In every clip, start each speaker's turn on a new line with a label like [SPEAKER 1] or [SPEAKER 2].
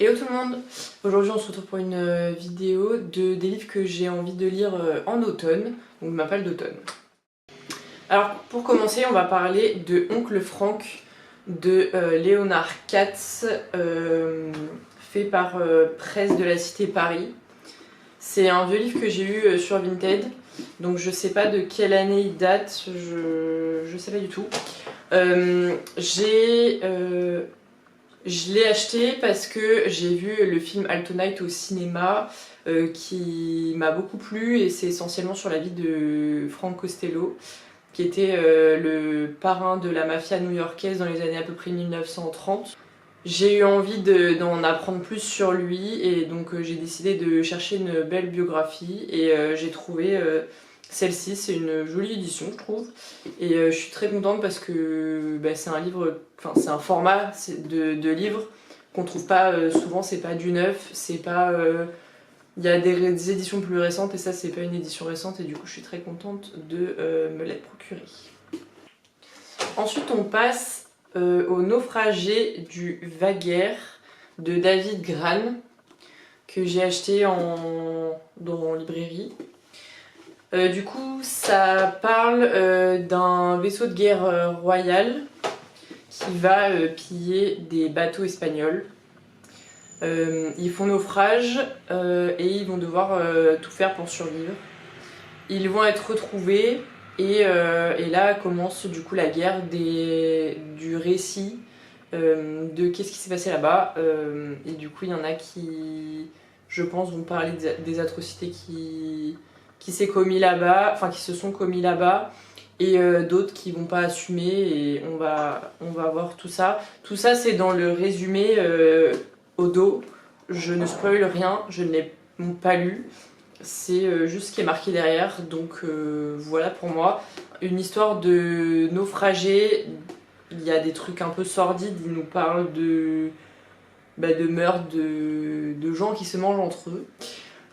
[SPEAKER 1] Hello tout le monde. Aujourd'hui on se retrouve pour une vidéo des livres que j'ai envie de lire en automne, donc ma palle d'automne. Alors pour commencer on va parler de Oncle Frank de Léonard Katz, fait par Presse de la Cité Paris. C'est un vieux livre que j'ai eu sur Vinted, donc je sais pas de quelle année il date, je sais pas du tout. Je l'ai acheté parce que j'ai vu le film Alto Night au cinéma qui m'a beaucoup plu, et c'est essentiellement sur la vie de Frank Costello, qui était le parrain de la mafia new-yorkaise dans les années à peu près 1930. J'ai eu envie d'en apprendre plus sur lui, et donc j'ai décidé de chercher une belle biographie, et j'ai trouvé celle-ci. C'est une jolie édition je trouve, et je suis très contente parce que c'est un livre, enfin c'est un format de livre qu'on trouve pas souvent, c'est pas du neuf, c'est pas... Il y a des éditions plus récentes et ça c'est pas une édition récente, et du coup je suis très contente de me l'être procurée. Ensuite on passe au Naufragé du Vaguer de David Grann, que j'ai acheté dans librairie. Du coup ça parle d'un vaisseau de guerre royal qui va piller des bateaux espagnols. Ils font naufrage et ils vont devoir tout faire pour survivre. Ils vont être retrouvés, et là commence du coup la guerre du récit de qu'est-ce qui s'est passé là-bas. Et du coup il y en a qui, je pense, vont parler des atrocités qui s'est commis là-bas, enfin qui se sont commis là-bas, et d'autres qui vont pas assumer, et on va voir tout ça. Tout ça c'est dans le résumé au dos. Je ne spoil rien, je ne l'ai pas lu, c'est juste ce qui est marqué derrière, donc voilà pour moi. Une histoire de naufragé, il y a des trucs un peu sordides, il nous parle de meurtres, de gens qui se mangent entre eux.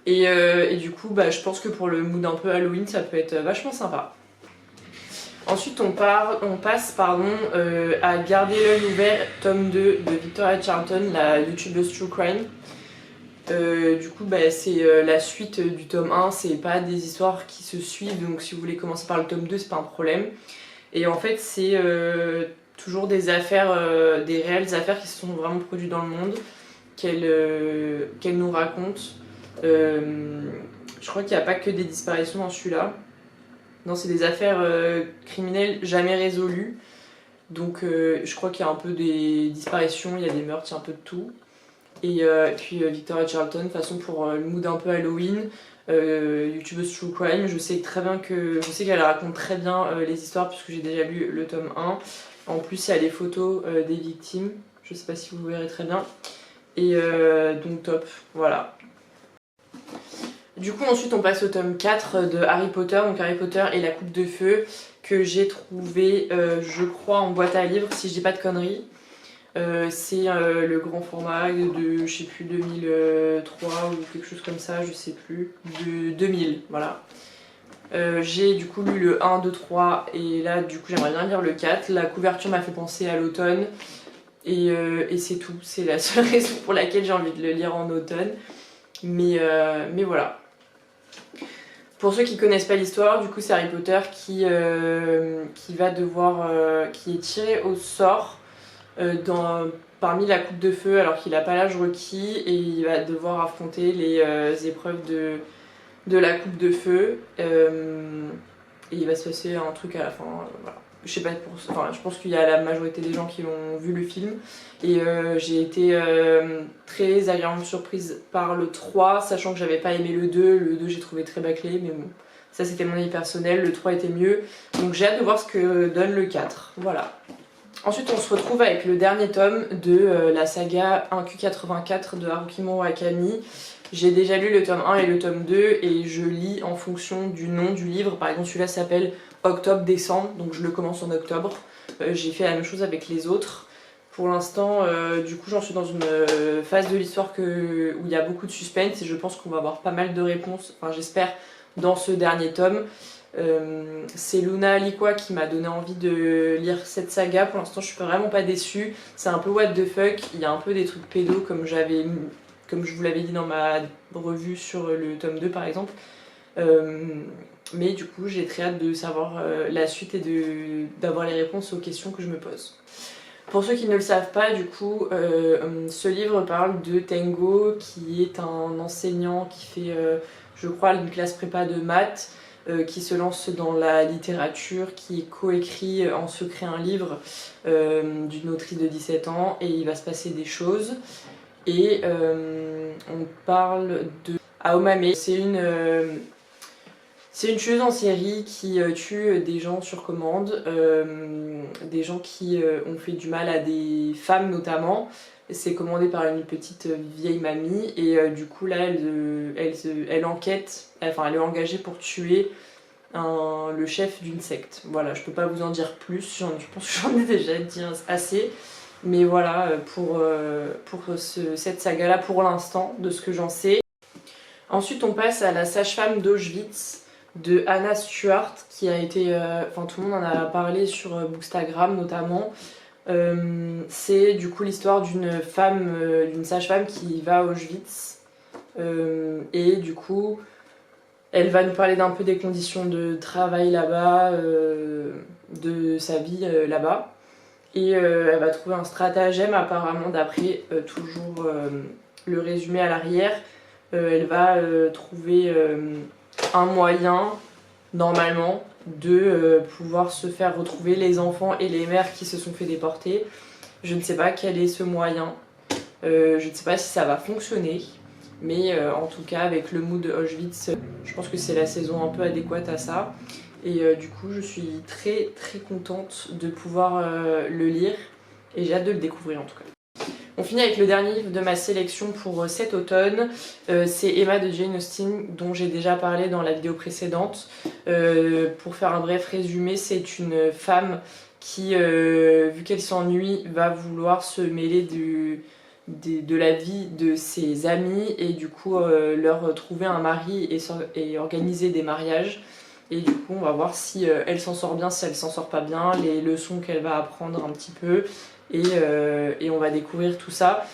[SPEAKER 1] Et du coup, je pense que pour le mood un peu Halloween, ça peut être vachement sympa. Ensuite, on passe à Garder l'œil ouvert, tome 2 de Victoria Charlton, la youtubeuse True Crime. Du coup, c'est la suite du tome 1, c'est pas des histoires qui se suivent, donc si vous voulez commencer par le tome 2, c'est pas un problème. Et en fait, c'est toujours des affaires, des réelles affaires qui se sont vraiment produites dans le monde, qu'elle nous raconte. Je crois qu'il n'y a pas que des disparitions dans celui-là. Non, c'est des affaires criminelles jamais résolues. Donc je crois qu'il y a un peu des disparitions, il y a des meurtres, il y a un peu de tout. Et puis Victoria Charlton, de toute façon pour le mood un peu Halloween, youtubeuse True Crime, je sais qu'elle raconte très bien les histoires puisque j'ai déjà lu le tome 1. En plus il y a les photos des victimes, je sais pas si vous verrez très bien. Et donc top, voilà. Du coup ensuite on passe au tome 4 de Harry Potter, donc Harry Potter et la Coupe de Feu, que j'ai trouvé je crois en boîte à livres si je dis pas de conneries. C'est le grand format de, je sais plus, 2003 ou quelque chose comme ça, je sais plus, de 2000, voilà. J'ai du coup lu le 1, 2, 3, et là du coup j'aimerais bien lire le 4. La couverture m'a fait penser à l'automne, et c'est tout, c'est la seule raison pour laquelle j'ai envie de le lire en automne, mais voilà. Pour ceux qui connaissent pas l'histoire, du coup c'est Harry Potter qui va devoir, qui est tiré au sort parmi la Coupe de Feu alors qu'il n'a pas l'âge requis, et il va devoir affronter les épreuves de la Coupe de Feu, et il va se passer un truc à la fin, voilà. Je sais pas, je pense qu'il y a la majorité des gens qui ont vu le film, et j'ai été très agréablement surprise par le 3, sachant que j'avais pas aimé le 2. Le 2 j'ai trouvé très bâclé, mais bon, ça c'était mon avis personnel, le 3 était mieux, donc j'ai hâte de voir ce que donne le 4, voilà. Ensuite on se retrouve avec le dernier tome de la saga 1Q84 de Haruki Murakami. J'ai déjà lu le tome 1 et le tome 2, et je lis en fonction du nom du livre. Par exemple celui-là s'appelle Octobre-Décembre, donc je le commence en octobre. J'ai fait la même chose avec les autres. Pour l'instant, du coup j'en suis dans une phase de l'histoire où il y a beaucoup de suspense, et je pense qu'on va avoir pas mal de réponses, enfin j'espère, dans ce dernier tome. C'est Luna Liqua qui m'a donné envie de lire cette saga. Pour l'instant je suis vraiment pas déçue. C'est un peu what the fuck, il y a un peu des trucs pédos comme je vous l'avais dit dans ma revue sur le tome 2 par exemple. Mais du coup j'ai très hâte de savoir la suite et d'avoir les réponses aux questions que je me pose. Pour ceux qui ne le savent pas, du coup, ce livre parle de Tengo, qui est un enseignant qui fait, je crois, une classe prépa de maths, qui se lance dans la littérature, qui coécrit en secret un livre d'une autrice de 17 ans, et il va se passer des choses. Et on parle de Aomame. C'est une tueuse en série qui tue des gens sur commande, des gens qui ont fait du mal à des femmes notamment. C'est commandé par une petite vieille mamie et du coup là elle enquête, enfin elle est engagée pour tuer le chef d'une secte. Voilà, je peux pas vous en dire plus, je pense que j'en ai déjà dit assez. Mais voilà, pour cette saga là pour l'instant, de ce que j'en sais. Ensuite on passe à la sage-femme d'Auschwitz de Anna Stuart qui a été, enfin tout le monde en a parlé sur Bookstagram notamment. C'est du coup l'histoire d'une femme, d'une sage-femme qui va à Auschwitz et du coup elle va nous parler d'un peu des conditions de travail là-bas, de sa vie là-bas et elle va trouver un stratagème apparemment d'après toujours le résumé à l'arrière. Elle va trouver un moyen, normalement, de pouvoir se faire retrouver les enfants et les mères qui se sont fait déporter. Je ne sais pas quel est ce moyen, je ne sais pas si ça va fonctionner, mais en tout cas avec le mood de Auschwitz, je pense que c'est la saison un peu adéquate à ça. Et du coup je suis très très contente de pouvoir le lire et j'ai hâte de le découvrir en tout cas. On finit avec le dernier livre de ma sélection pour cet automne, c'est Emma de Jane Austen dont j'ai déjà parlé dans la vidéo précédente. Pour faire un bref résumé, c'est une femme qui, vu qu'elle s'ennuie, va vouloir se mêler de la vie de ses amis et du coup leur trouver un mari et organiser des mariages. Et du coup on va voir si elle s'en sort bien, si elle s'en sort pas bien, les leçons qu'elle va apprendre un petit peu. Et on va découvrir tout ça.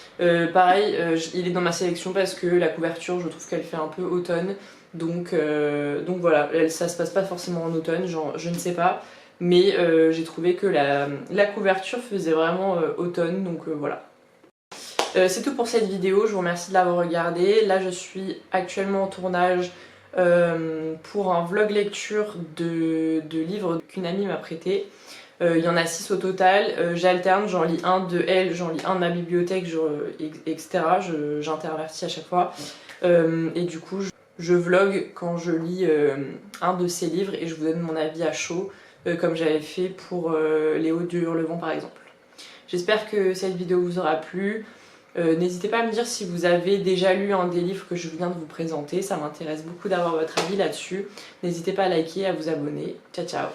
[SPEAKER 1] Pareil, il est dans ma sélection parce que la couverture, je trouve qu'elle fait un peu automne. Donc voilà, ça se passe pas forcément en automne, genre, je ne sais pas. Mais j'ai trouvé que la couverture faisait vraiment automne, donc voilà. C'est tout pour cette vidéo, je vous remercie de l'avoir regardée. Là je suis actuellement en tournage pour un vlog lecture de livres qu'une amie m'a prêté. Il y en a 6 au total, j'alterne, j'en lis un de elle, j'en lis un de ma bibliothèque, etc. J'intervertis à chaque fois. Et du coup, je vlog quand je lis un de ces livres et je vous donne mon avis à chaud, comme j'avais fait pour Les Hauts du Hurlevent par exemple. J'espère que cette vidéo vous aura plu. N'hésitez pas à me dire si vous avez déjà lu un des livres que je viens de vous présenter, ça m'intéresse beaucoup d'avoir votre avis là-dessus. N'hésitez pas à liker et à vous abonner. Ciao ciao.